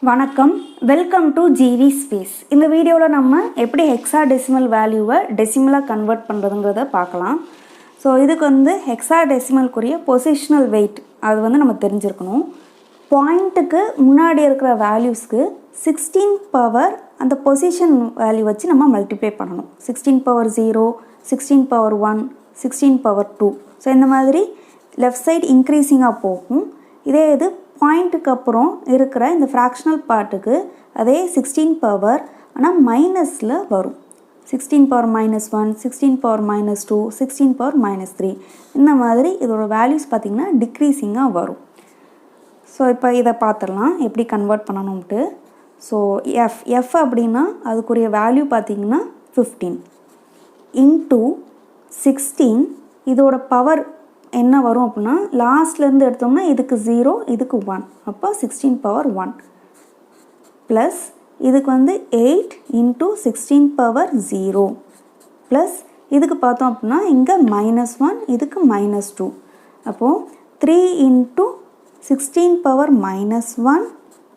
வணக்கம், welcome to GV space. இந்த வீடியோவில் நம்ம எப்படி ஹெக்ஸாடெசிமல் வேல்யூவை டெசிமலாக கன்வெர்ட் பண்ணுறதுங்கிறத பார்க்கலாம். ஸோ இதுக்கு ஹெக்ஸாடெசிமல்க்குரிய பொசிஷனல் வெயிட் அது நம்ம தெரிஞ்சிருக்கணும். பாயிண்ட்டுக்கு முன்னாடி இருக்கிற வேல்யூஸ்க்கு 16 பவர் அந்த பொசிஷன் வேல்யூ வச்சு நம்ம மல்டிப்ளை பண்ணணும். 16 பவர் 0, 16 பவர் 1, 16 பவர் 2. ஸோ இந்த மாதிரி லெஃப்ட் சைடு இன்க்ரீஸிங்காக போகும். இதே இது பாயிண்ட்டுக்கு அப்புறம் இருக்கிற இந்த ஃப்ராக்ஷனல் பார்ட்டுக்கு அதே 16 பவர் ஆனால் மைனஸில் வரும். 16 பவர் -1, 16 பவர் -2, 16 பவர் -3. இந்த மாதிரி இதோட வேல்யூஸ் பார்த்திங்கன்னா டிக்ரீஸிங்காக வரும். ஸோ இப்போ இதை பார்த்துடலாம் எப்படி கன்வெர்ட் பண்ணணும்ட்டு. ஸோ எஃப் அப்படின்னா அதுக்குரிய வேல்யூ பார்த்திங்கன்னா 15 இன்ட்டு 16. இதோட பவர் என்ன வரும் அப்படின்னா லாஸ்ட்லேருந்து எடுத்தோம்னா இதுக்கு 0, இதுக்கு 1, அப்போ 16 பவர் 1 ப்ளஸ் இதுக்கு 8 இன்ட்டு 16 பவர் 0 ப்ளஸ் இதுக்கு பார்த்தோம் அப்படின்னா இங்கே -1, இதுக்கு -2, அப்போது 3 into 16 power -1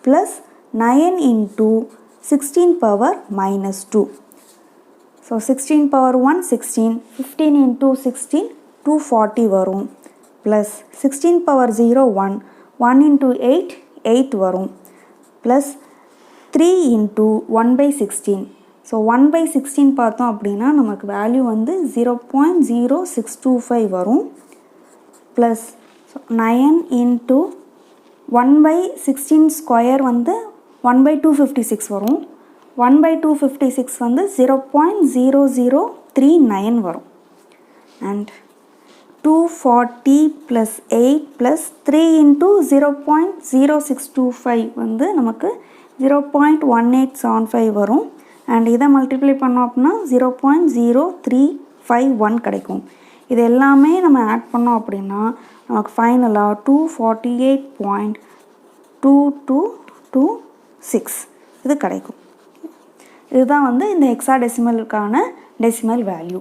plus 9 into 16 power -2. So 16 power 1 16, 15 into 16 240 வரும் ப்ளஸ் 16 பவர் 0 1, 1 இன்ட்டு 8 8 வரும் ப்ளஸ் 3 இன்ட்டு 1/16. ஸோ 1/16 பார்த்தோம் அப்படின்னா நமக்கு வேல்யூ 0.0625 வரும் ப்ளஸ் 9 இன்ட்டு 1/16 ஸ்கொயர் 1/256 வரும். 1/256 0.0039 வரும். அண்ட் 240 + 8 + 3 இன்ட்டு 0.0625 நமக்கு 0.1875 வரும். அண்ட் இதை மல்டிப்ளை பண்ணோம் அப்படின்னா 0.0351 கிடைக்கும். இது எல்லாமே நம்ம ஆட் பண்ணோம் அப்படின்னா நமக்கு ஃபைனலாக 248.2226 இது கிடைக்கும். இதுதான் இந்த ஹெக்ஸாடெசிமலுக்கான டெசிமல் வேல்யூ.